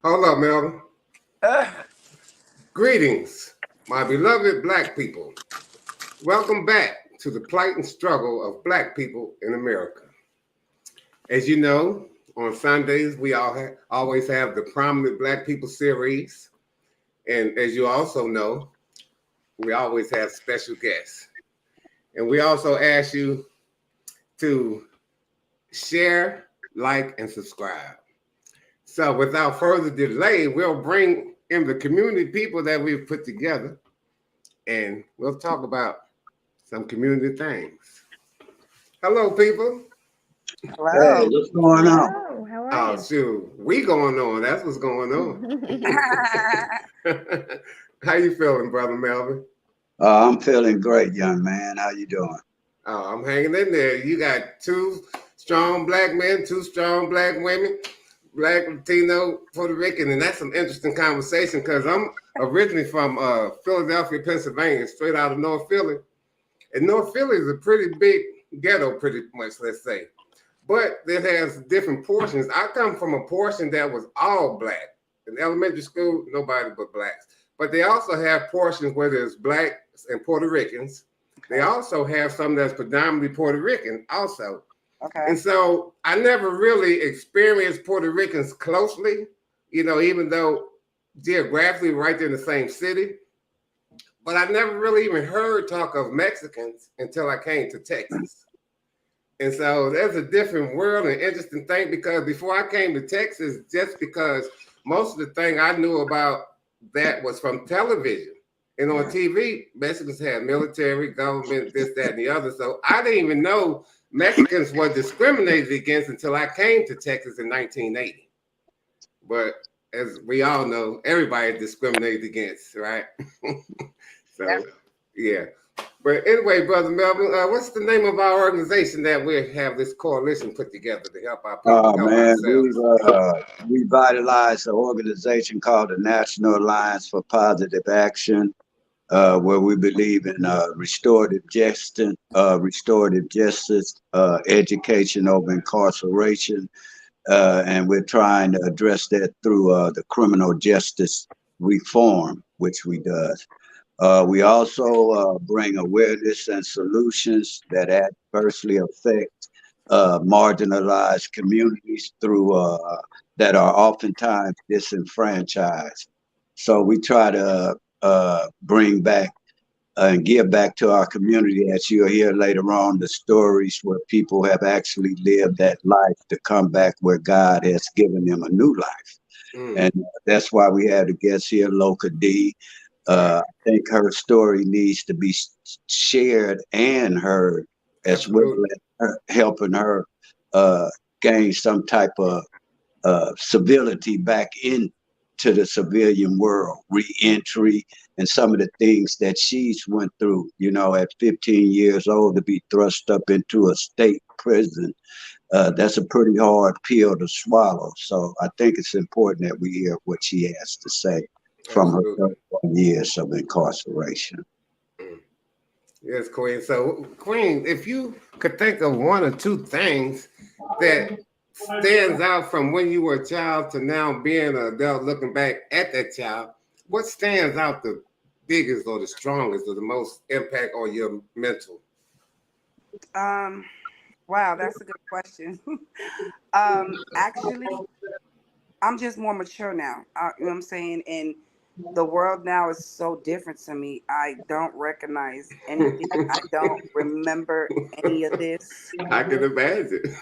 Hold up, Melvin. Uh, Greetings, my beloved Black people. Welcome back to the plight and struggle of Black people in America. As you know, on Sundays, we always have the Prominent Black People series. And as you also know, we always have special guests. And we also ask you to share, like, and subscribe. So without further delay, we'll bring in the community people that we've put together and we'll talk about some community things. Hello, people. hello. Hey, what's going on? Hello, how are Oh, you? shoot. We going on. That's what's going on. How you feeling, Brother Melvin? I'm feeling great, young man. How you doing? Oh, I'm hanging in there. You got two strong Black men, two strong Black women, Black, Latino, Puerto Rican, and that's some interesting conversation because I'm originally from Philadelphia, Pennsylvania, straight out of North Philly. And North Philly is a pretty big ghetto, pretty much, let's say. But it has different portions. I come from a portion that was all Black. In elementary school, nobody but Blacks. But they also have portions where there's Blacks and Puerto Ricans. They also have some that's predominantly Puerto Rican also. Okay. And so I never really experienced Puerto Ricans closely, even though geographically right there in the same city. But I never really even heard talk of Mexicans until I came to Texas. And so there's a different world and interesting thing because before I came to Texas, just because most of the thing I knew about that was from television. And on TV, Mexicans had military, government, this, that, and the other. So I didn't even know Mexicans were discriminated against until I came to Texas in 1980. But as we all know, everybody is discriminated against, right? So, yeah. But anyway, Brother Melvin, what's the name of our organization that we have this coalition put together to help our people Oh help man, ourselves? we've revitalized an organization called the National Alliance for Positive Action, where we believe in restorative justice, education over incarceration, and we're trying to address that through the criminal justice reform, which we does. We also bring awareness and solutions that adversely affect marginalized communities through that are oftentimes disenfranchised. So we try to bring back and give back to our community, as you'll hear later on, the stories where people have actually lived that life to come back where God has given them a new life. And that's why we have the guest here, Loca D. I think her story needs to be shared and heard, as well as helping her gain some type of civility back into the civilian world, re-entry, and some of the things that she's went through, at 15 years old to be thrust up into a state prison. That's a pretty hard pill to swallow. So I think it's important that we hear what she has to say from her 31 years of incarceration. Yes, Queen. So, Queen, if you could think of one or two things that stands out from when you were a child to now being an adult, looking back at that child, what stands out the biggest or the strongest or the most impact on your mental? Wow, that's a good question. Actually, I'm just more mature now. You know what I'm saying? And the world now is so different to me. I don't recognize anything. I don't remember any of this. I can imagine.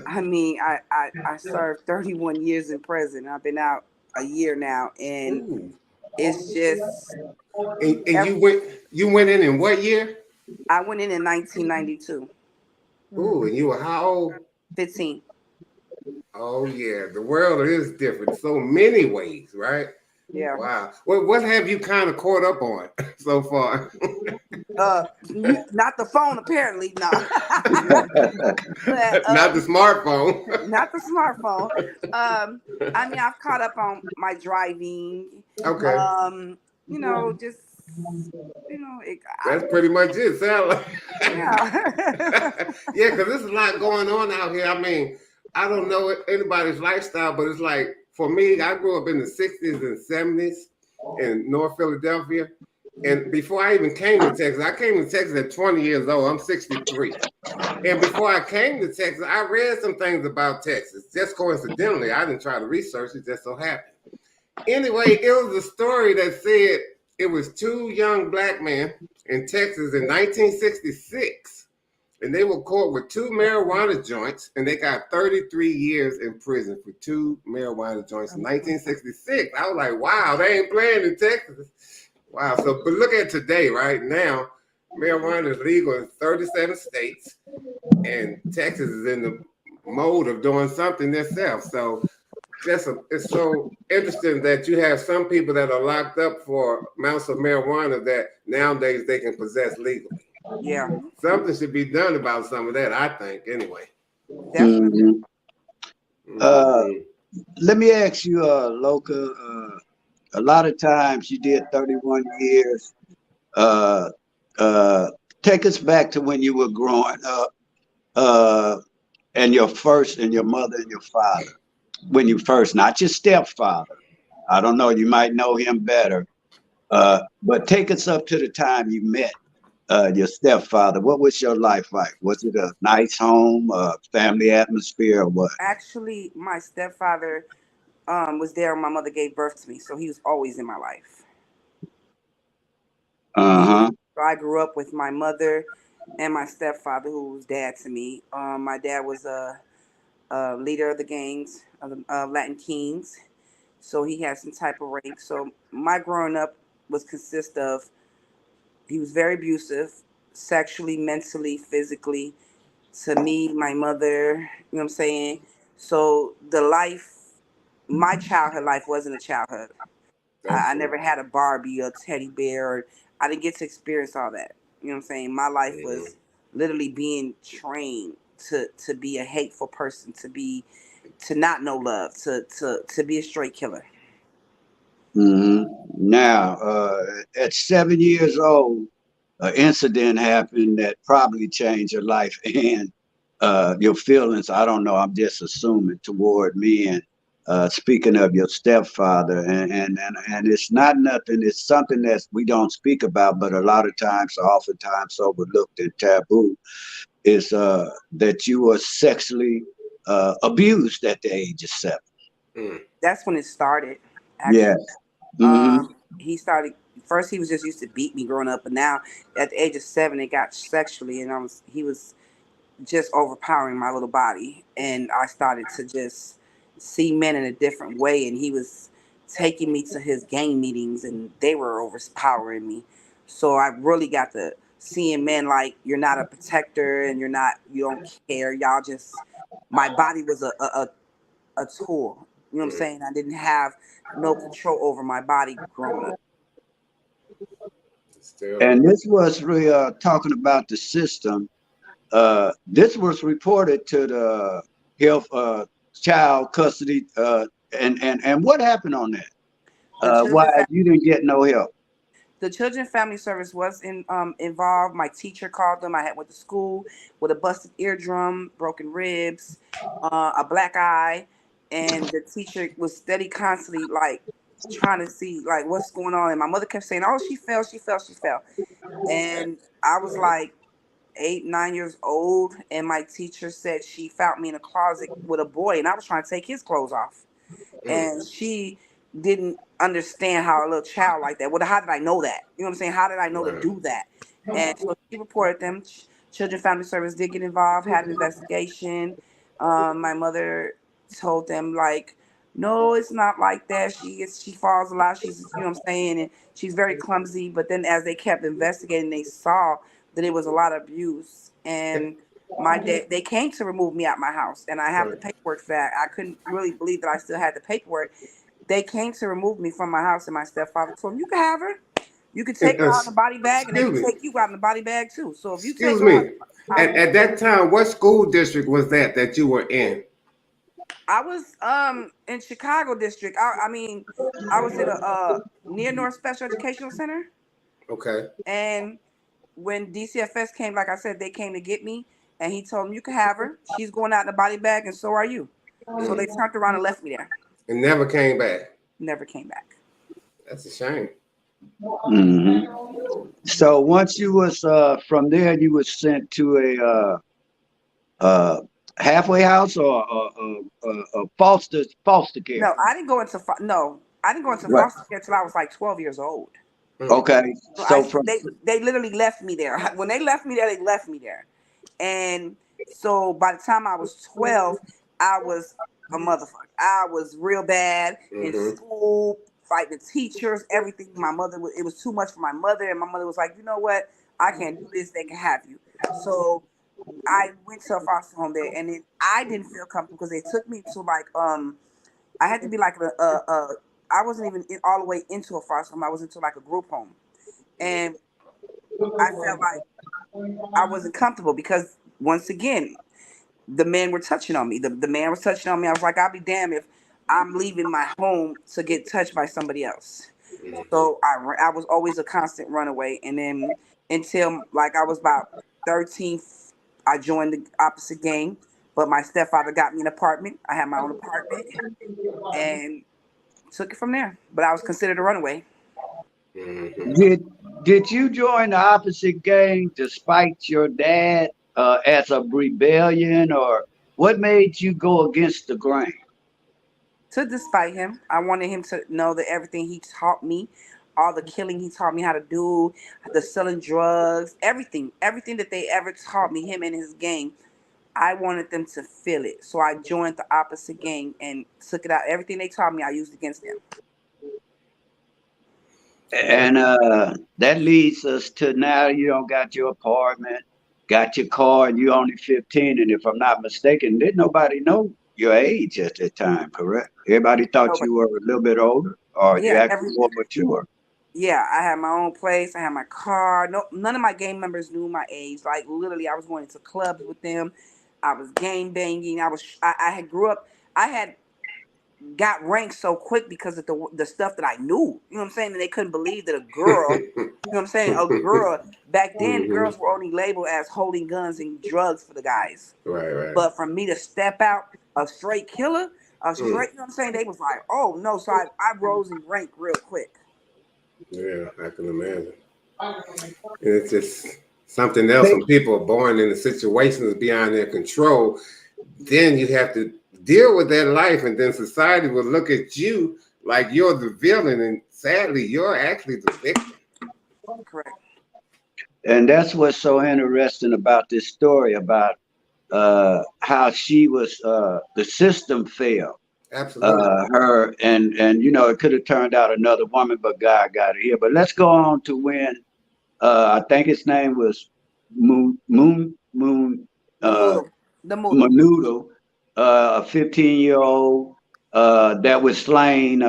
I mean, I served 31 years in prison. I've been out a year now, and Ooh. it's just. And you went in what year? I went in 1992. Ooh, and you were how old? 15. Oh yeah, the world is different so many ways, right? Yeah. Wow. Well, what have you kind of caught up on so far? Not the phone, apparently. No. But, Not the smartphone. Not the smartphone. I mean, I've caught up on my driving. Okay. Just That's pretty much it. Sound like. Yeah. Yeah, because there's a lot going on out here. I mean, I don't know anybody's lifestyle, but it's like for me, I grew up in the 60s and 70s in North Philadelphia. And before I even came to Texas, I came to Texas at 20 years old. I'm 63. And before I came to Texas, I read some things about Texas. Just coincidentally, I didn't try to research it, just so happened. Anyway, it was a story that said it was two young black men in Texas in 1966, and they were caught with two marijuana joints, and they got 33 years in prison for two marijuana joints in 1966. I was like, wow, they ain't playing in Texas. Wow. So, but look at today, right now, marijuana is legal in 37 states, and Texas is in the mode of doing something itself. So, it's so interesting that you have some people that are locked up for amounts of marijuana that nowadays they can possess legally. Yeah, Something should be done about some of that, I think, anyway. definitely. Mhm. Let me ask you, Loca. A lot of times you did 31 years. Uh, uh, Take us back to when you were growing up, and your mother and your father. When you first, not your stepfather. I don't know. You might know him better. But take us up to the time you met your stepfather. What was your life like? Was it a nice home, family atmosphere, or what? Actually, my stepfather was there when my mother gave birth to me, so he was always in my life. Uh And huh. so I grew up with my mother and my stepfather, who was dad to me. My dad was a leader of the gangs of the Latin Kings, so he had some type of rank. So my growing up was consist of he was very abusive, sexually, mentally, physically, to me, my mother. You know what I'm saying? So the life, my childhood life wasn't a childhood. That's I true. never had a Barbie or teddy bear. Or, I didn't get to experience all that. You know what I'm saying? My life Mhm. was literally being trained to be a hateful person, to not know love, to be a straight killer. Hmm. Now, at 7 years old, an incident happened that probably changed your life and your feelings. I don't know. I'm just assuming toward me. And speaking of your stepfather, and it's not nothing. It's something that we don't speak about, but a lot of times, oftentimes overlooked and taboo. Is that you were sexually abused at the age of 7? Mm. That's when it started. Yeah. Actually, Mm-hmm. he started. First, he was just used to beat me growing up, but now at the age of 7, it got sexually, and he was just overpowering my little body, and I started to just see men in a different way, and he was taking me to his gang meetings, and they were overpowering me. So I really got to seeing men like, you're not a protector, and you don't care, y'all just, my body was a tool. You know what I'm Mm. saying? I didn't have no control over my body growing up. Still. And this was really talking about the system. This was reported to the health child custody. And what happened on that? The Why children you didn't get no help? The Children Family Service was involved. My teacher called them. I had went to school with a busted eardrum, broken ribs, a black eye, and the teacher was steady, constantly like trying to see like what's going on. And my mother kept saying, "Oh, she fell, she fell, she fell," and I was like 8, 9 years old, and my teacher said she found me in a closet with a boy, and I was trying to take his clothes off, Mm. and she didn't understand how a little child like that. Well, how did I know that? You know what I'm saying? How did I know to Right. do that? And so she reported them. Children Family Service did get involved, had an investigation. My mother told them like, no, it's not like that. She falls a lot. She's, you know what I'm saying, and she's very clumsy. But then as they kept investigating, they saw that it was a lot of abuse. And my dad, they came to remove me out my house, and I have the Right. paperwork for that. I couldn't really believe that I still had the paperwork. They came to remove me from my house, and my stepfather told him, "You can have her. You can take her out in the body bag, and they Excuse can me. take you out in the body bag too. So if you take Excuse her out, me. huh?" At that time, what school district was that you were in? I was in Chicago district. I mean, I was in a near North Special Educational Center, Okay. and when DCFS came, like I said, they came to get me, and he told them, "You can have her. She's going out in the body bag, and so are you." So they Mm. turned around and left me there. And never came back. Never came back. That's a shame. Hmm. So once you was from there, you was sent to a halfway house or a foster care. No, I didn't go into I didn't go into Right. foster care until I was like 12 years old. Mm. Okay. So So from they literally left me there. When they left me there, they left me there. And so by the time I was 12, I was a motherfucker. I was real bad in Mm-hmm. school, fighting the teachers, everything. It was too much for my mother, and my mother was like, you know what? I can't do this. They can have you. So I went to a foster home there, and then I didn't feel comfortable because they took me to like I had to be like I wasn't even all the way into a foster home. I was into like a group home, and I felt like I wasn't comfortable because once again the men were touching on me. The man was touching on me. I was like, I'll be damned if I'm leaving my home to get touched by somebody else. Mm-hmm. So I was always a constant runaway, and then until like I was about 13, I joined the opposite gang. But my stepfather got me an apartment. I had my own apartment and took it from there. But I was considered a runaway. Mm-hmm. did did you join the opposite gang despite your dad as a rebellion, or what made you go against the grain? To despite him, I wanted him to know that everything he taught me, all the killing he taught me how to do, the selling drugs, everything that they ever taught me, him and his gang, I wanted them to feel it. So I joined the opposite gang and took it out. Everything they taught me, I used against them. Yeah. And that leads us to now you don't got your apartment, got your car, and you only 15. And if I'm not mistaken, didn't nobody know your age at that time, correct? Everybody thought Nobody. you were a little bit older, or you Yeah, actually more mature. yeah, I had my own place. I had my car. No, none of my gang members knew my age. Like literally, I was going to clubs with them. I was gang banging. I had grew up. I had got ranked so quick because of the stuff that I knew. You know what I'm saying? And they couldn't believe that a girl, you know what I'm saying? A girl back then, Mm-hmm. girls were only labeled as holding guns and drugs for the guys. Right, right. But for me to step out a straight killer, a Mm. straight, you know what I'm saying? They was like, oh no. So I rose in rank real quick. Yeah, I can imagine. And it's just something else when people are born into situations beyond their control. Then you have to deal with that life, and then society will look at you like you're the villain, and sadly, you're actually the victim. Correct. And that's what's so interesting about this story about how she was the system failed Absolutely. her, and you know it could have turned out another woman, but God got her here. But let's go on to when I think his name was Moon The uh, Moodle. The Moodle. Menudo, a 15-year-old that was slain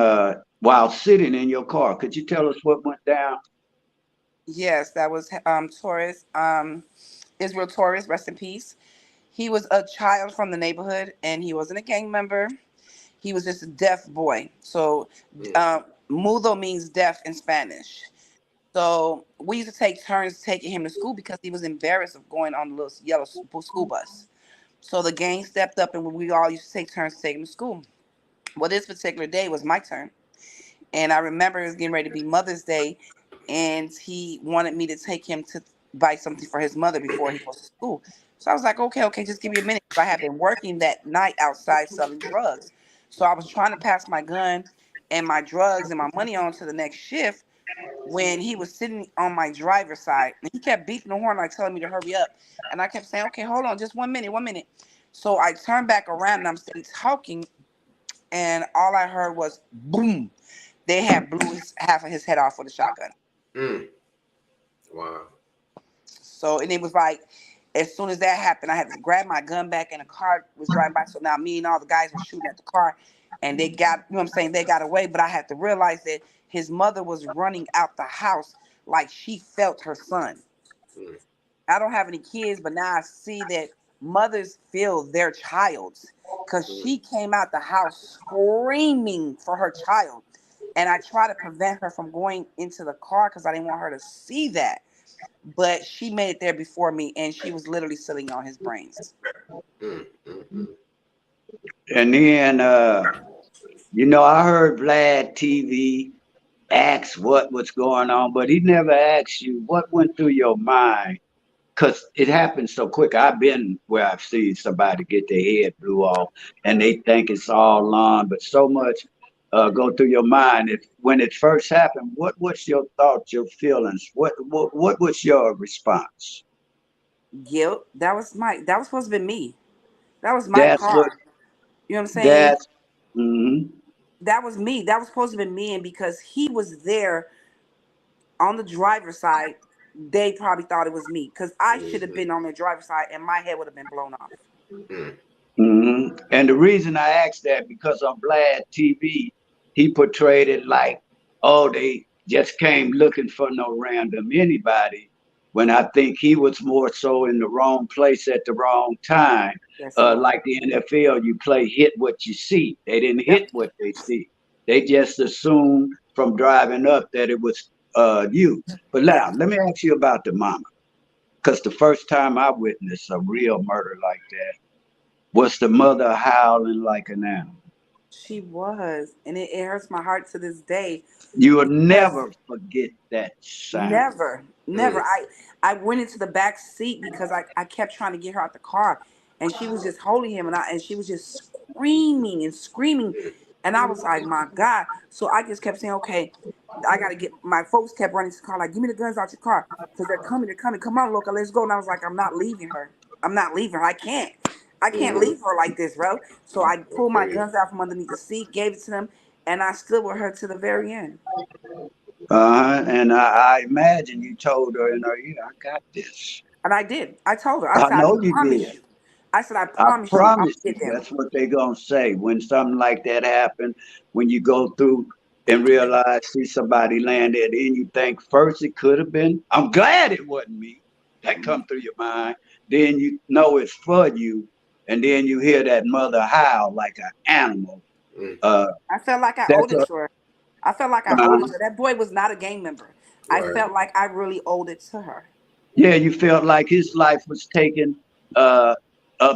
while sitting in your car. Could you tell us what went down? Yes, that was Torres. Israel Torres, rest in peace. He was a child from the neighborhood, and he wasn't a gang member. He was just a deaf boy. So, Mm. mudo means deaf in Spanish. So we used to take turns taking him to school because he was embarrassed of going on the little yellow school bus. So the gang stepped up, and we all used to take turns to take him to school. Well, this particular day was my turn. And I remember it was getting ready to be Mother's Day, and he wanted me to take him to buy something for his mother before he goes to school. So I was like, okay, okay, just give me a minute. I had been working that night outside selling drugs. So I was trying to pass my gun and my drugs and my money on to the next shift when he was sitting on my driver's side. And he kept beeping the horn, like telling me to hurry up. And I kept saying, okay, hold on, just 1 minute, 1 minute. So I turned back around and I'm still talking, and all I heard was boom. They had blew half of his head off with a shotgun. Mm. Wow. So, and it was like, as soon as that happened, I had to grab my gun back, and a car was driving by. So now me and all the guys were shooting at the car, and they got, you know what I'm saying, they got away. But I had to realize that his mother was running out the house like she felt her son. Mm. I don't have any kids, but now I see that mothers feel their child's, because Mm. she came out the house screaming for her child. And I tried to prevent her from going into the car because I didn't want her to see that. But she made it there before me, and she was literally sitting on his brains. Mm. Mm. Mm. And then You know, I heard Vlad TV ask what was going on, but he never asked you what went through your mind because it happens so quick. I've been where I've seen somebody get their head blew off and they think it's all on, but so much go through your mind. If when it first happened, what was your thoughts, your feelings? What was your response? Guilt. That was supposed to be me. That was my That's what car. You know what I'm saying? that's. Mhm. That was me. That was supposed to be me. And because he was there on the driver's side, they probably thought it was me. Because I should have been on the driver's side and my head would have been blown off. And the reason I asked that because on Vlad TV, he portrayed it like, oh, they just came looking for no random anybody. When I think he was more so in the wrong place at the wrong time. Yes, he was. Like the NFL, you play hit what you see. They didn't Yep. hit what they see. They just assumed from driving up that it was you. But Yes. now, let me ask you about the mama. Because the first time I witnessed a real murder like that, was the mother howling like an animal. She was. And it hurts my heart to this day You will because never forget that sound. never, never. I went into the back seat because I kept trying to get her out the car, and she was just holding him, and she was just screaming and screaming, and I was like, my God. So I just kept saying, okay, I gotta get. My folks kept running to the car, like, give me the guns out your car, because they're coming, they're coming. Come on, Loca, let's go. And I was like, I'm not leaving her. I'm not leaving her. I can't leave her like this, bro. So I pulled my guns out from underneath the seat, gave it to them, and I stood with her to the very end. And I imagine you told her in her ear, I got this. And I did. I told her. I I said, I know you promise did. you. I said, I I promise you, I'm promise gonna you. get them. That's what they gonna say when something like that happen. When you go through and realize see somebody land there, then you think first it could have been. I'm glad it wasn't me. That come through your mind. Then you know it's for you, and then you hear that mother howl like an animal. Uh, I felt like I owed that's it a to her. I felt like I owed it to her. That boy was not a gang member. I Right. felt like I really owed it to her. yeah. You felt like his life was taken uh,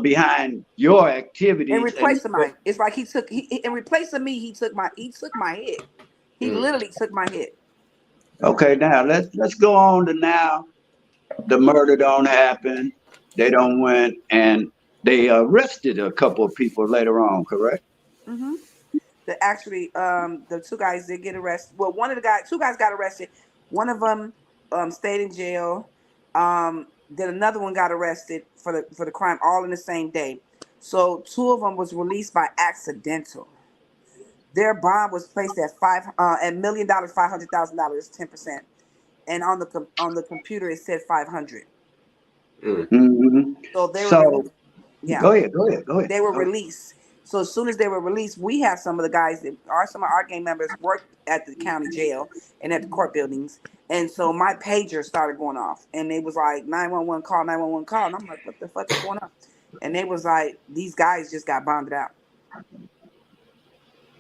behind your In activities, and replace of mine. It's like in replace of me, he took my hit. He literally took my hit. okay. Now let's go on to now. The murder don't happen. They don't win, and they arrested a couple of people later on. Correct? hmm The two guys did get arrested. Well, two guys got arrested. One of them stayed in jail. Then another one got arrested for the crime, all in the same day. So two of them was released by accidental. Their bond was placed at $1 million, $500,000, 10%, and on the computer it said 500. hmm So they were So released. Yeah. go ahead. Go ahead. Go ahead. They were Go ahead. released. So as soon as they were released, we have some of the guys that are some of our gang members worked at the county jail and at the court buildings. And so my pager started going off, and they was like 911 call, 911 call, and I'm like, what the fuck is going on? And they was like, these guys just got bonded out.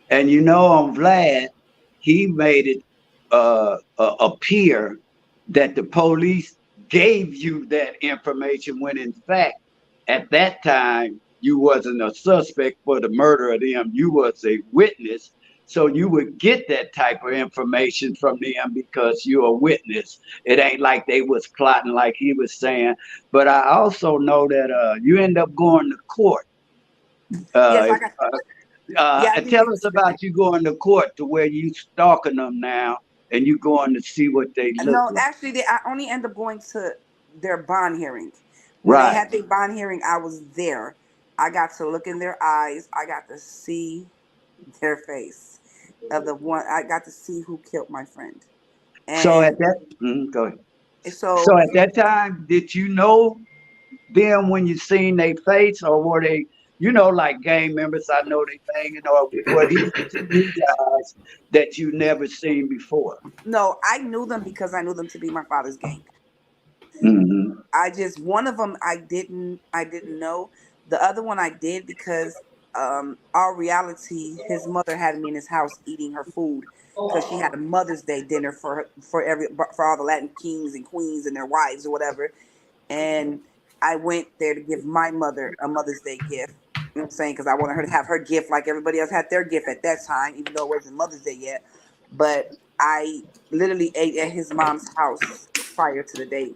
And on Vlad, he made it appear that the police gave you that information when in fact at that time you wasn't a suspect for the murder of them. You was a witness. So you would get that type of information from them because you're a witness. It ain't like they was plotting like he was saying. But I also know that you end up going to court. Yes, If, I got. Yeah, I did tell get us to. about you going to court to where you stalking them now and you going to see what they look No, like. actually, I only end up going to their bond hearing. When they Right. had their bond hearing, I was there. I got to look in their eyes. I got to see their face of the one. I got to see who killed my friend. So And at that, go ahead. So so, at that time, did you know them when you seen their face, or were they, like gang members? I know they banging, or were these two new guys that you never seen before? no, I knew them because I knew them to be my father's gang. hmm One of them I didn't know. The other one I did because our reality, his mother had me in his house eating her food because she had a Mother's Day dinner for all the Latin kings and queens and their wives or whatever. And I went there to give my mother a Mother's Day gift. know what I'm saying? Because I wanted her to have her gift like everybody else had their gift at that time, even though it wasn't Mother's Day yet. But I literally ate at his mom's house prior to the date.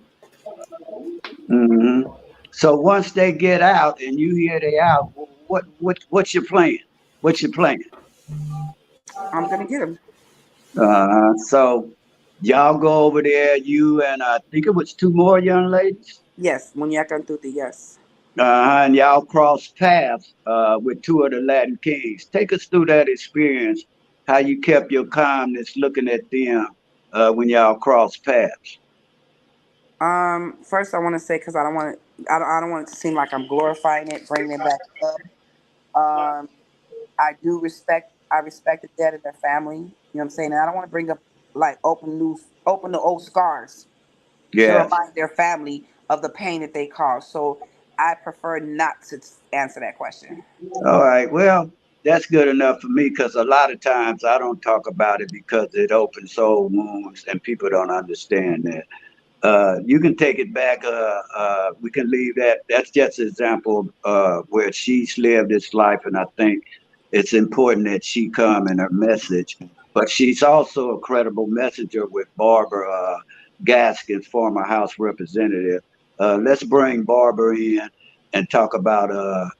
Hmm. So once they get out and you hear they out, what's your plan? What's your plan? I'm gonna get him. So y'all go over there, you and I think it was two more young ladies. Yes, Muñeca and Tuti, yes. And y'all cross paths with two of the Latin kings. Take us through that experience, how you kept your calmness looking at them when y'all cross paths. First I want to say because I don't want it to seem like I'm glorifying it, bringing it back up. Um, I respect the dead and their family. You know what I'm saying? And I don't want to bring up like open the old scars to Yes. remind their family of the pain that they caused. So I prefer not to answer that question. All right. Well, that's good enough for me because a lot of times I don't talk about it because it opens old wounds and people don't understand that. You can take it back. We can leave that. That's just an example where she's lived this life, and I think it's important that she come in her message. But she's also a credible messenger with Barbara Gaskins, former House Representative. Let's bring Barbara in and talk about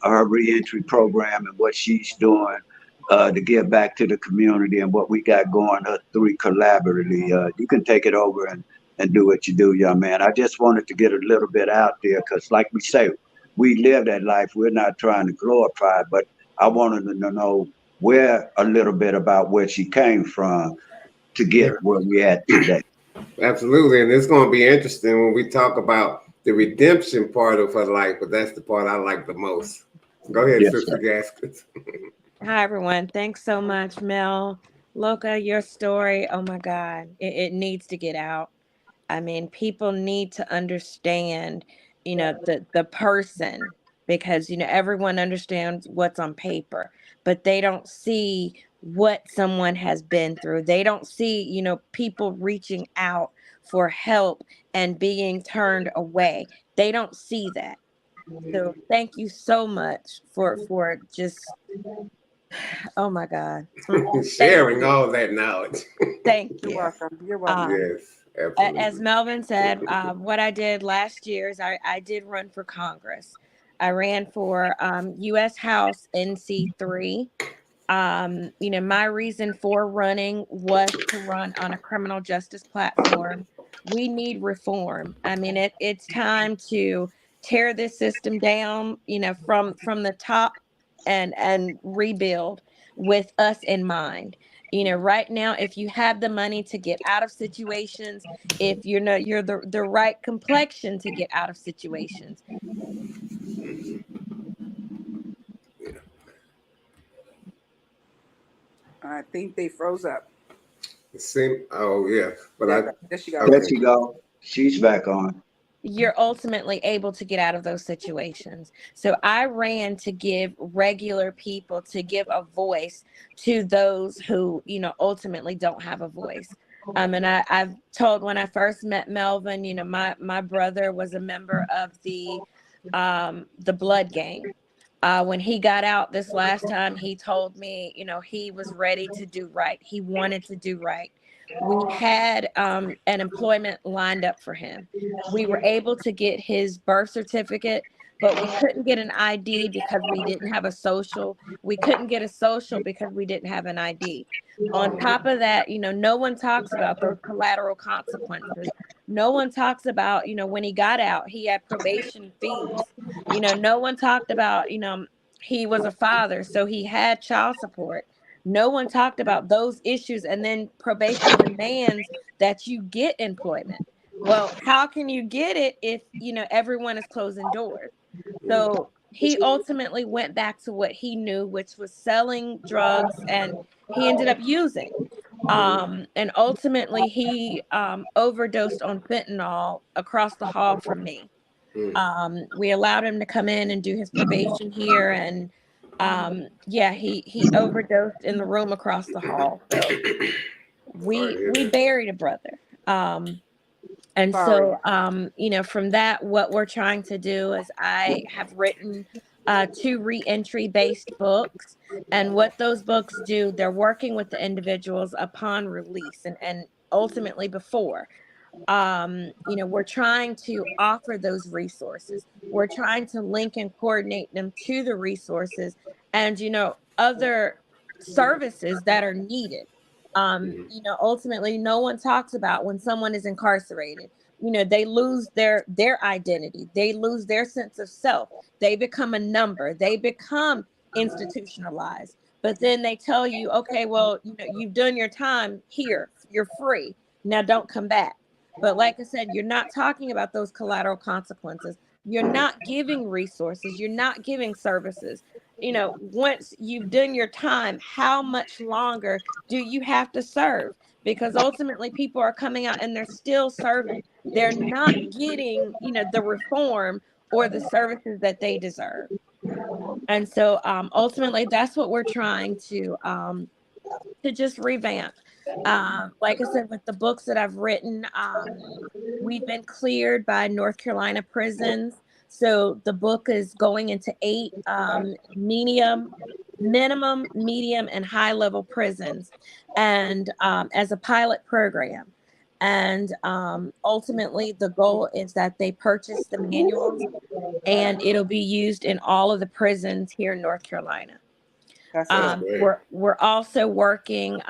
her reentry program and what she's doing to give back to the community and what we got going three collaboratively. You can take it over and do what you do, young man. I just wanted to get a little bit out there because, like we say, we live that life. We're not trying to glorify, but I wanted to know where a little bit about where she came from to Yeah, get where we at today. absolutely. And it's going to be interesting when we talk about the redemption part of her life, but that's the part I like the most. Go ahead, Yes, Sister sir. Gaskins. Hi, everyone. Thanks so much, Mel. Loca, your story, oh my God, it needs to get out. I mean, people need to understand, the person because, everyone understands what's on paper, but they don't see what someone has been through. They don't see, people reaching out for help and being turned away. They don't see that. So thank you so much for just, oh my God. Thank Sharing you. all that knowledge. Thank You're you. welcome. You're welcome. Um, Yes, as absolutely. Melvin said, what I did last year is I did run for Congress. I ran for U.S. House NC3. My reason for running was to run on a criminal justice platform. We need reform. I mean, it's time to tear this system down, from the top and rebuild with us in mind. Right now, if you have the money to get out of situations, if you're the right complexion to get out of situations. I think they froze up. It seemed, oh, yeah. But There, there she go. There okay. she go. She's back on. You're ultimately able to get out of those situations. So I ran to give regular people, to give a voice to those who, ultimately don't have a voice. And I've told when I first met Melvin, my brother was a member of the blood gang. When he got out this last time, he told me, he was ready to do right. He wanted to do right. We had an employment lined up for him. We were able to get his birth certificate, but we couldn't get an ID because we didn't have a social. We couldn't get a social because we didn't have an ID. On top of that, no one talks about those collateral consequences. No one talks about, when he got out, he had probation fees. No one talked about, he was a father, so he had child support. No one talked about those issues. And then probation demands that you get employment. Well, how can you get it if, everyone is closing doors? So he ultimately went back to what he knew, which was selling drugs, and he ended up using. And ultimately, he overdosed on fentanyl across the hall from me. Mm. We allowed him to come in and do his probation here, and yeah, he overdosed in the room across the hall. So Sorry to hear we that. buried a brother. And Sorry. so, from that, what we're trying to do is I have written 2 reentry based books. And what those books do, they're working with the individuals upon release and ultimately before. We're trying to offer those resources. We're trying to link and coordinate them to the resources and, other services that are needed. Ultimately, no one talks about when someone is incarcerated. They lose their identity. They lose their sense of self. They become a number. They become institutionalized. But then they tell you, okay, well, you've done your time here. You're free. Now don't come back. But like I said, you're not talking about those collateral consequences. You're not giving resources. You're not giving services. Once you've done your time, how much longer do you have to serve? Because ultimately people are coming out and they're still serving. They're not getting, the reform or the services that they deserve. And so ultimately that's what we're trying to just revamp. Like I said, with the books that I've written, we've been cleared by North Carolina prisons. So the book is going into 8 minimum, medium, and high level prisons, and as a pilot program. And ultimately, the goal is that they purchase the manuals, and it'll be used in all of the prisons here in North Carolina. That's great. We're also working.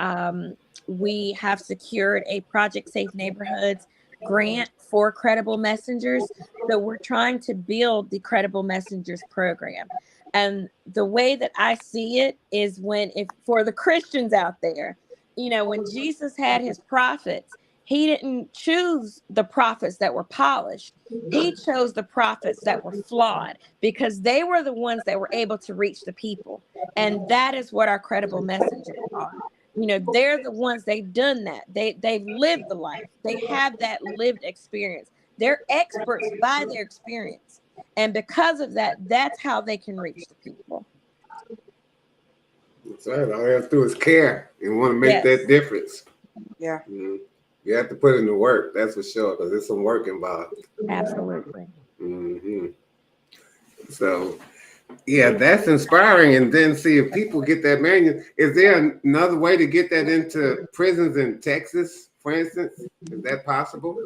We have secured a Project Safe Neighborhoods grant for Credible Messengers. So we're trying to build the Credible Messengers program. And the way that I see it is if for the Christians out there, when Jesus had his prophets, he didn't choose the prophets that were polished. He chose the prophets that were flawed because they were the ones that were able to reach the people. And that is what our credible messengers are. They're the ones, they've done that. They've lived the life. They have that lived experience. They're experts by their experience. And because of that, that's how they can reach the people. That's right. All you have to do is care and want to make that difference. Yeah. Mm-hmm. You have to put in the work, that's for sure, because there's some work involved. Absolutely. Mm-hmm. So, yeah, that's inspiring. And then see if people get that manual. Is there another way to get that into prisons in Texas, for instance? Is that possible?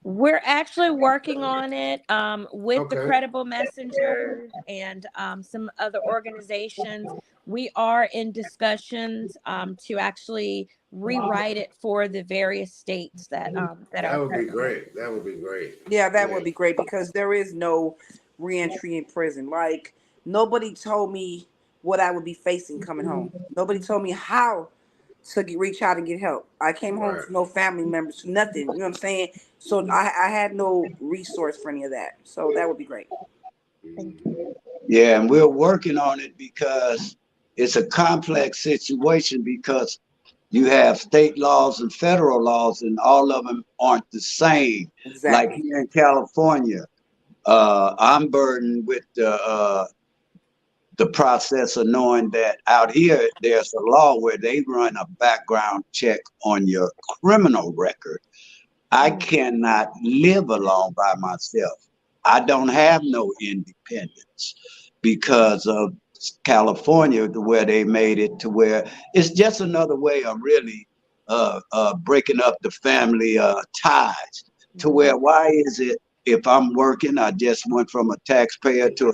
We're actually working on it with the Okay. Credible Messengers and some other organizations. We are in discussions to actually rewrite it for the various states that That are would be present. great. That would be great. Yeah, that would be great because there is no reentry in prison. Like, nobody told me what I would be facing coming home. Nobody told me how to reach out and get help. I came home Right. to no family members, nothing. You know what I'm saying? So I had no resource for any of that. So that would be great. Thank you. Yeah, and we're working on it because it's a complex situation because you have state laws and federal laws, and all of them aren't the same. Like Exactly. here in California, I'm burdened with the process of knowing that out here there's a law where they run a background check on your criminal record. I cannot live alone by myself. I don't have no independence because of California, where they made it to where it's just another way of really breaking up the family ties. To where, why is it if I'm working, I just went from a taxpayer to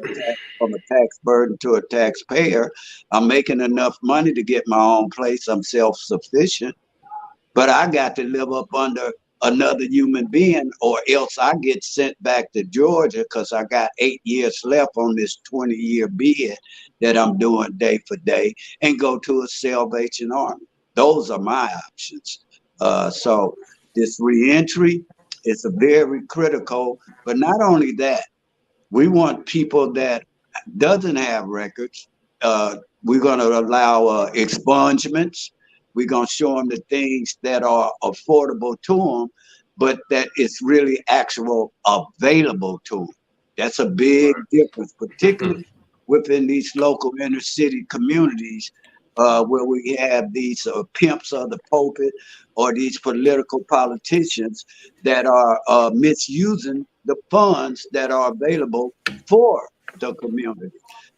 from a tax burden to a taxpayer. I'm making enough money to get my own place. I'm self-sufficient, but I got to live up under another human being, or else I get sent back to Georgia because I got 8 years left on this 20-year bid that I'm doing day for day, and go to a Salvation Army. Those are my options. So this reentry is a very critical, but not only that, we want people that doesn't have records. We're going to allow expungements. We're going to show them the things that are affordable to them, but that it's really actual available to them. That's a big difference, particularly within these local inner city communities where we have these pimps of the pulpit or these political politicians that are misusing the funds that are available for the community.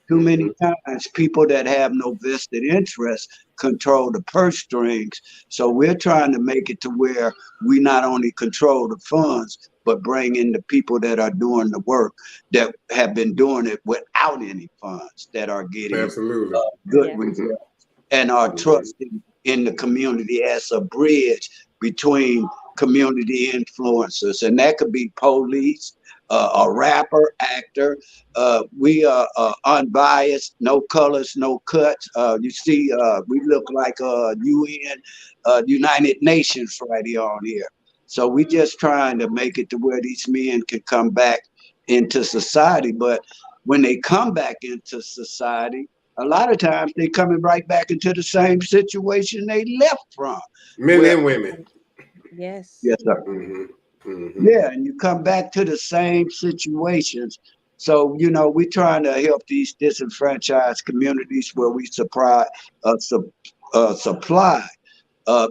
Too many times, people that have no vested interest control the purse strings. So we're trying to make it to where we not only control the funds, but bring in the people that are doing the work that have been doing it without any funds that are getting Absolutely. good Yeah. results and are trusting in the community as a bridge between community influencers. And that could be police, a rapper, actor. We are unbiased, no colors, no cuts. You see, we look like UN, United Nations right here on here. So we just trying to make it to where these men can come back into society. But when they come back into society, a lot of times they coming right back into the same situation they left from. Men Where, and women. Yes. yes, sir. Yeah, and you come back to the same situations. So, you know, we're trying to help these disenfranchised communities where we supply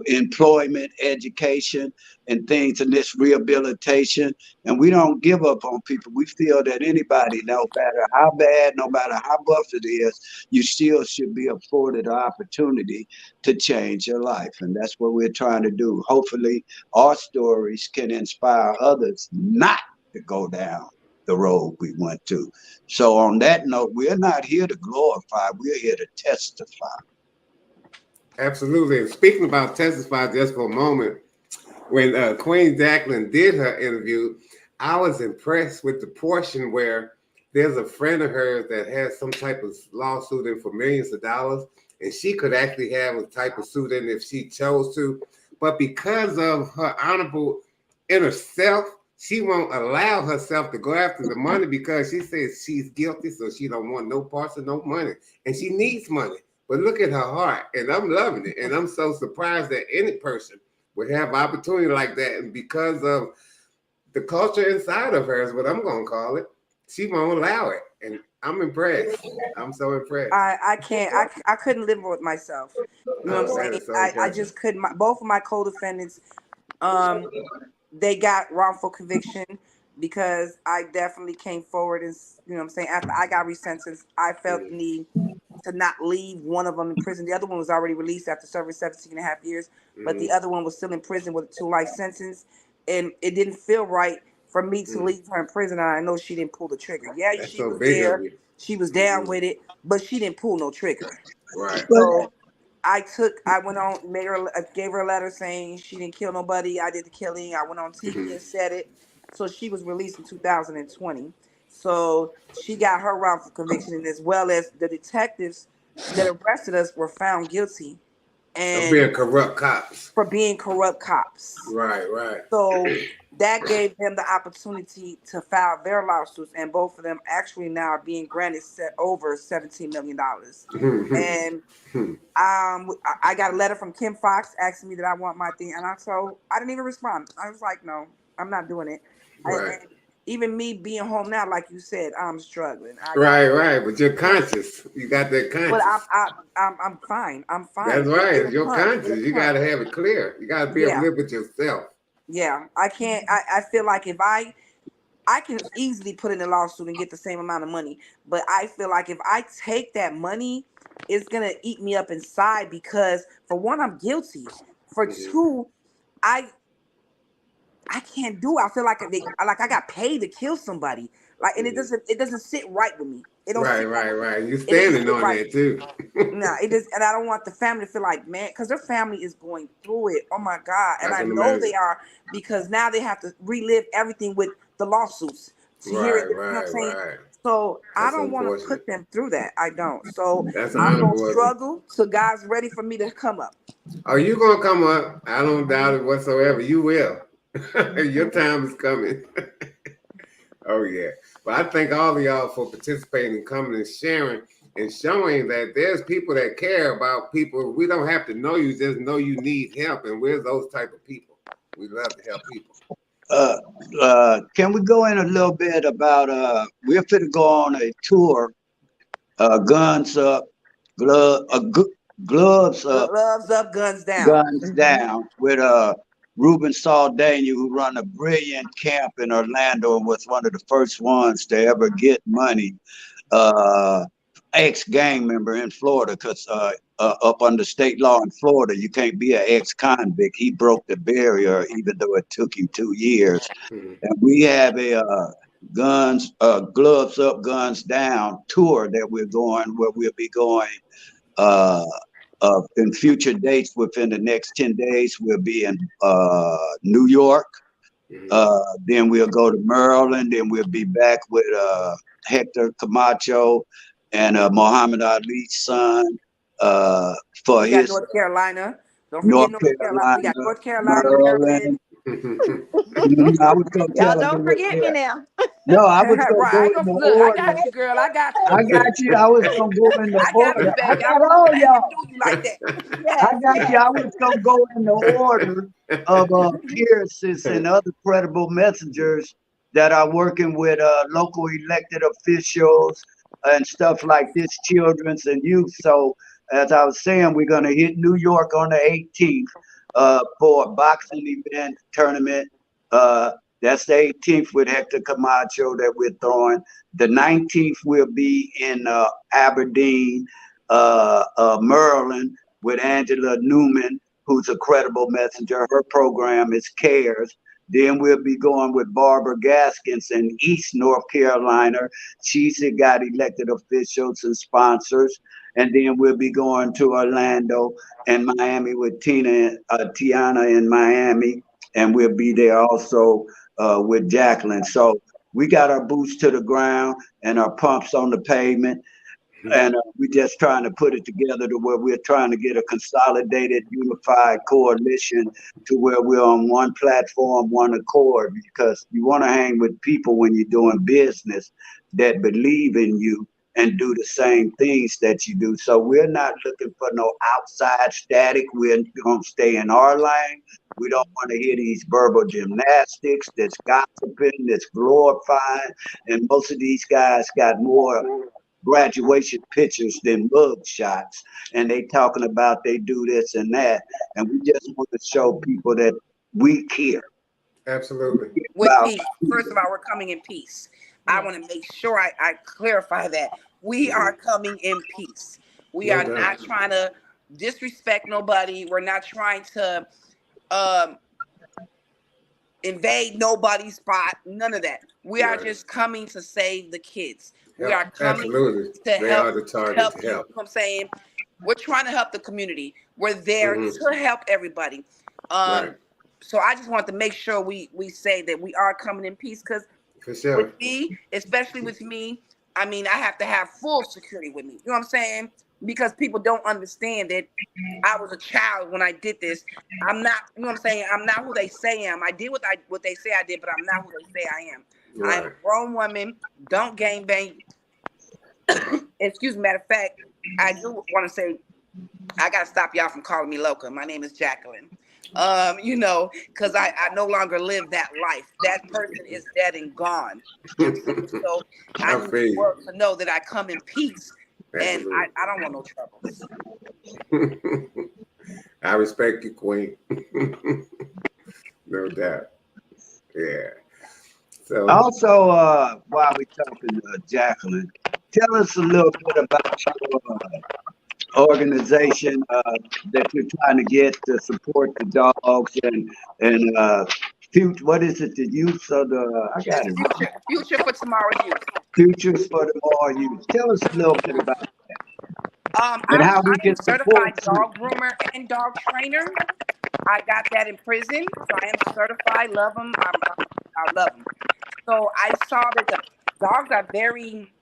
employment, education, and things in this rehabilitation. And we don't give up on people. We feel that anybody, no matter how bad, no matter how buff it is, you still should be afforded an opportunity to change your life. And that's what we're trying to do. Hopefully, our stories can inspire others not to go down the road we went to. So on that note, we're not here to glorify, we're here to testify. Absolutely. And speaking about testify just for a moment, when Queen Jacqueline did her interview, I was impressed with the portion where there's a friend of hers that has some type of lawsuit in for millions of dollars, and she could actually have a type of suit in if she chose to. But because of her honorable inner self, she won't allow herself to go after the money because she says she's guilty, so she don't want no parts of no money, and she needs money. But look at her heart, and I'm loving it, and I'm so surprised that any person would have opportunity like that, and because of the culture inside of her is what I'm gonna call it, she won't allow it, and I'm impressed. I'm so impressed. I can't. I couldn't live with myself. You know what I'm That saying? is so I impressive. just couldn't. Both of my co-defendants, they got wrongful conviction because I definitely came forward and, you know what I'm saying, after I got resentenced, I felt the need to not leave one of them in prison. The other one was already released after serving 17 and a half years, but the other one was still in prison with a 2-life sentence. And it didn't feel right for me to leave her in prison. And I know she didn't pull the trigger. Yeah, That's she so was big of there. you. She was down with it, but she didn't pull no trigger. Right. So I went on, gave her a letter saying she didn't kill nobody. I did the killing. I went on TV and said it. So she was released in 2020. So she got her wrongful conviction, and as well as the detectives that arrested us were found guilty Of and being corrupt cops. for being corrupt cops. Right, right. So that gave them the opportunity to file their lawsuits, and both of them actually now are being granted over $17 million. And I got a letter from Kim Fox asking me that I want my thing, and I didn't even respond. I was like, no, I'm not doing it. Right. And even me being home now, like you said, I'm struggling. Right. But you're conscious. You got that But conscience. I'm fine. I'm fine. That's right. It'll It's your come. conscience. You got to have it clear. You got to be able to Yeah, live with yourself. yeah. I can't. I feel like if I can easily put in a lawsuit and get the same amount of money, but I feel like if I take that money, it's gonna eat me up inside because for one, I'm guilty. For two, I can't do it. I feel like I got paid to kill somebody. Like, and it doesn't sit right with me. It don't sit right with me. Right. You It doesn't standing sit on right. that too. No, it is, and I don't want the family to feel like, man, because their family is going through it. Oh my God. And I I can know imagine. they are, because now they have to relive everything with the lawsuits to hear it. You know what I'm saying? Right. So I That's don't want to unfortunate. put them through that. I don't. So That's I'm gonna honorable of you. struggle till God's ready for me to come up. Are you gonna come up? I don't doubt it whatsoever. You will. Your time is coming. Oh yeah. But I thank all of y'all for participating and coming and sharing and showing that there's people that care about people. We don't have to know you, just know you need help, and we're those type of people. We love to help people. Can we go in a little bit about we're fit to go on a tour, guns up, gloves up, Gloves up, guns down. guns down with Ruben Saldana, who run a brilliant camp in Orlando and was one of the first ones to ever get money ex-gang member in Florida, because up under state law in Florida, you can't be an ex-convict. He broke the barrier, even though it took him 2 years. Mhm. And we have a gloves up, guns down tour that we're going, where we'll be going uh, in future dates within the next 10 days. We'll be in New York. Mhm. Then we'll go to Maryland. Then we'll be back with Hector Camacho and Muhammad Ali's son for We got his North Carolina. Don't forget North North Carolina. We got Carolina, North Carolina, Maryland. Maryland. I was gonna Y'all tell her don't that. forget me Yeah. now. No, I was gonna Right. I go ain't in the gonna look. I order. got you, girl. I got you. I got you. I was gonna go in the I got order. you, I baby. I got won't all let him y'all. do you like that. I Yes, got you. yes. I was gonna go in the order of appearances and other credible messengers that are working with local elected officials and stuff like this, children's and youth. So, as I was saying, we're gonna hit New York on the 18th for a boxing event tournament. Uh, that's the 18th with Hector Camacho that we're throwing. The 19th will be in Aberdeen, Maryland, with Angela Newman, who's a credible messenger. Her program is CARES. Then we'll be going with Barbara Gaskins in East North Carolina. She's got elected officials and sponsors. And then we'll be going to Orlando and Miami with Tiana in Miami. And we'll be there also with Jacqueline. So we got our boots to the ground and our pumps on the pavement. And we're just trying to put it together to where we're trying to get a consolidated, unified coalition to where we're on one platform, one accord, because you want to hang with people when you're doing business that believe in you and do the same things that you do. So we're not looking for no outside static. We're going to stay in our lane. We don't want to hear these verbal gymnastics that's gossiping, that's glorifying. And most of these guys got more graduation pictures than mug shots, and they talking about they do this and that, and we just want to show people that we care Absolutely. With about. peace. First of all, we're coming in peace. I want to make sure I clarify that. We are coming in peace. We No are doubt. not trying to disrespect nobody. We're not trying to um, invade nobody's spot. None of that. We are Right. just coming to save the kids. We Yep. are coming Absolutely. to They are the target help to you. You know help. what I'm saying? We're trying to help the community. We're there Hmm. to help everybody. Right. So I just wanted to make sure we say that we are coming in peace, because For with sure. me, especially with me, I mean, I have to have full security with me. You know what I'm saying? Because people don't understand that I was a child when I did this. I'm not, you know what I'm saying? I'm not who they say I am. I did what they say I did, but I'm not who they say I am. I am a Right. grown woman. Don't gangbang. Excuse me. Matter of fact, I do want to say I gotta stop y'all from calling me loca. My name is Jacqueline. Because I no longer live that life. That person is dead and gone. You know what I'm saying? So I I need feel the you. world to know that I come in peace, and Absolutely. I don't want no troubles. I respect you, Queen. No doubt. Yeah. So Also, while we talking to Jacqueline, tell us a little bit about your organization that you're trying to get to support the dogs and future. What is it? The youth of the I got It's it. future for tomorrow's youth. Futures for the more youth. Tell us a little bit about and I how we am can support certified you. dog groomer and dog trainer. I got that in prison, so I am certified. Love them. I love them. So I saw that the dogs are very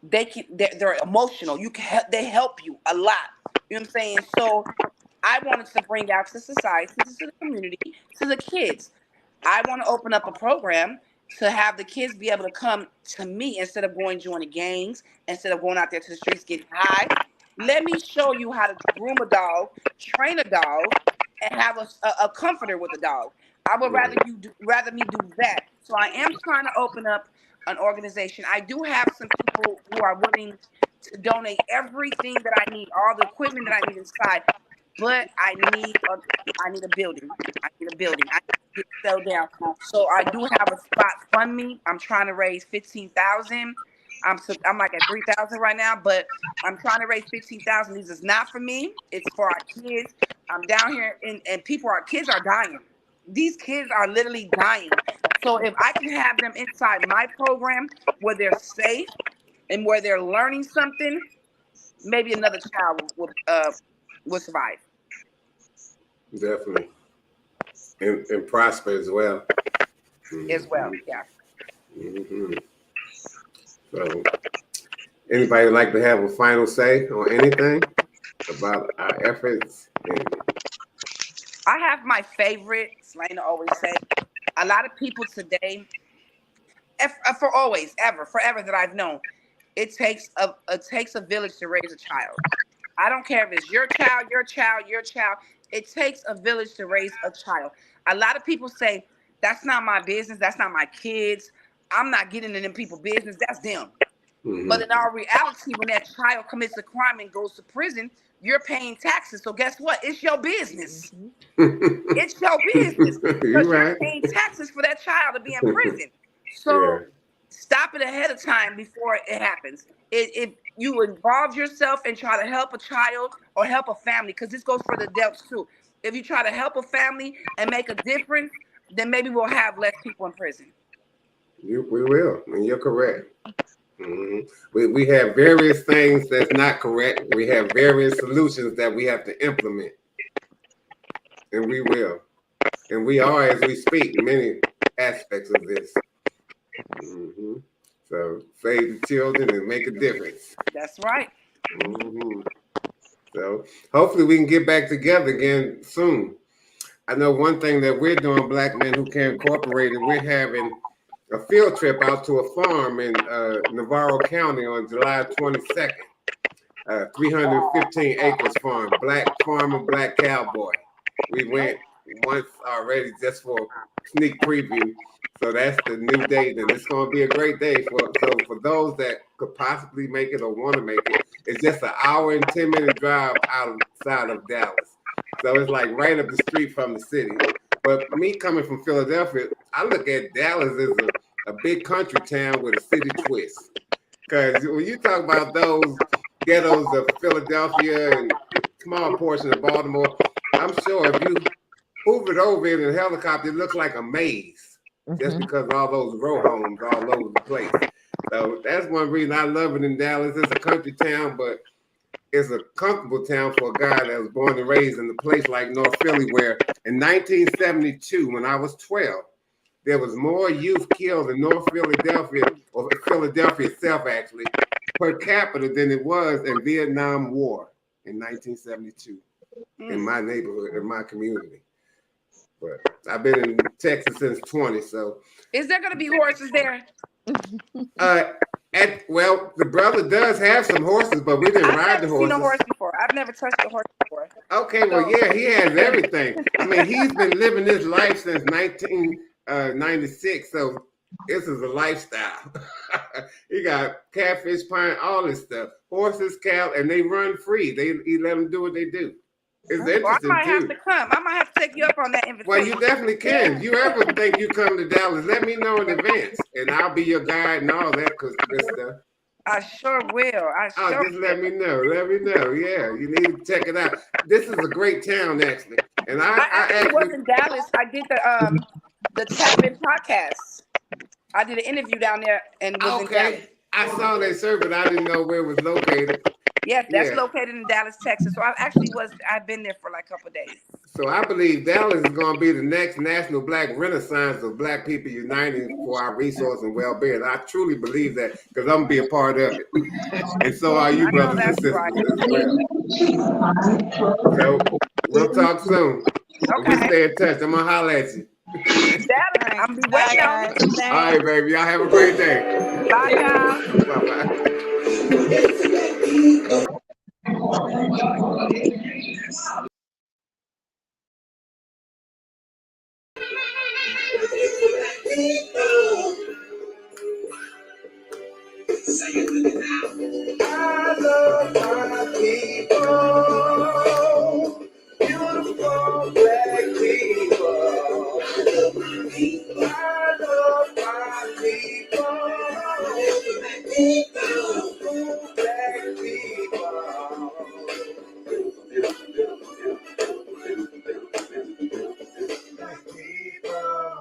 they're emotional. They help you a lot. You know what I'm saying? So I wanted to bring out to society, to the community, to the kids. I want to open up a program to have the kids be able to come to me instead of going joining gangs, instead of going out there to the streets getting high. Let me show you how to groom a dog, train a dog, and have a comforter with a dog. I would right. rather me do that. So I am trying to open up an organization. I do have some people who are willing to donate everything that I need, all the equipment that I need inside, but I need a building. I need a building. I need to get settled down. So I do have a spot fund me. I'm trying to raise 15,000. I'm like at 3,000 right now, but I'm trying to raise 15,000. This is not for me. It's for our kids. I'm down here, and kids are dying. These kids are literally dying. So if I can have them inside my program where they're safe and where they're learning something, maybe another child will survive. Definitely. And prosper as well. As well, yeah. Mm-hmm. So, anybody would like to have a final say on anything about our efforts? I have my favorites. Lena always say, a lot of people today, for always, ever, forever that I've known, it takes a village to raise a child. I don't care if it's your child, your child, your child. It takes a village to raise a child. A lot of people say, that's not my business. That's not my kids. I'm not getting in them people's business. That's them. Mm-hmm. But in our reality, when that child commits a crime and goes to prison, you're paying taxes. So guess what? It's your business. It's your business. Because you're paying taxes for that child to be in prison. So stop it ahead of time before it happens. If you involve yourself and try to help a child or help a family, because this goes for the adults too. If you try to help a family and make a difference, then maybe we'll have less people in prison. We will, and you're correct. Mm-hmm. We have various things that's not correct. We have various solutions that we have to implement, and we will. And we are, as we speak, many aspects of this. Mm-hmm. So save the children and make a difference. That's right. Mm-hmm. So hopefully we can get back together again soon. I know one thing that we're doing, Black Men Who Care Incorporated, we're having a field trip out to a farm in Navarro County on July 22nd. 315 acres farm, black farmer, black cowboy. We went once already just for sneak preview. So that's the new date, and it's going to be a great day for those that could possibly make it or want to make it. It's just an hour and 10-minute drive outside of Dallas. So it's like right up the street from the city. But me coming from Philadelphia, I look at Dallas as a big country town with a city twist. Because when you talk about those ghettos of Philadelphia and small portion of Baltimore, I'm sure if you hoovered over it in a helicopter, it looks like a maze. Just because of all those row homes all over the place. So that's one reason I love it in Dallas. It's a country town, but it's a comfortable town for a guy that was born and raised in a place like North Philly, where in 1972, when I was 12, there was more youth killed in North Philadelphia, or Philadelphia itself actually, per capita than it was in Vietnam War in 1972 in my neighborhood, in my community. But I've been in Texas since 20, so. Is there going to be horses there? Well, the brother does have some horses, but we didn't ride the horses. I've never seen a horse before. I've never touched a horse before. Okay, well, yeah, he has everything. I mean, he's been living this life since 1996, so this is a lifestyle. He got catfish, pine, all this stuff. Horses, cow, and they run free. He let them do what they do. It's interesting, I might have too. to come. I might have to take you up on that invitation. Well, you definitely can. If you ever think you come to Dallas, let me know in advance, and I'll be your guide and all that good stuff. I sure will. Just let me know. Let me know. Yeah, you need to check it out. This is a great town, actually. And I actually was in Dallas. I did the Tap In podcast. I did an interview down there and was in Dallas. I saw that, sir, but I didn't know where it was located. Yes, that's located in Dallas, Texas. So I've been there for like a couple of days. So I believe Dallas is going to be the next national black renaissance of black people uniting for our resource and well-being. I truly believe that because I'm going to be a part of it. And so are you, brothers and sisters, as well. So we'll talk soon. Okay. We stay in touch. I'm going to holler at you. I'm be waiting on it. All right, baby. Y'all have a great day. Bye, y'all. Bye-bye. Say it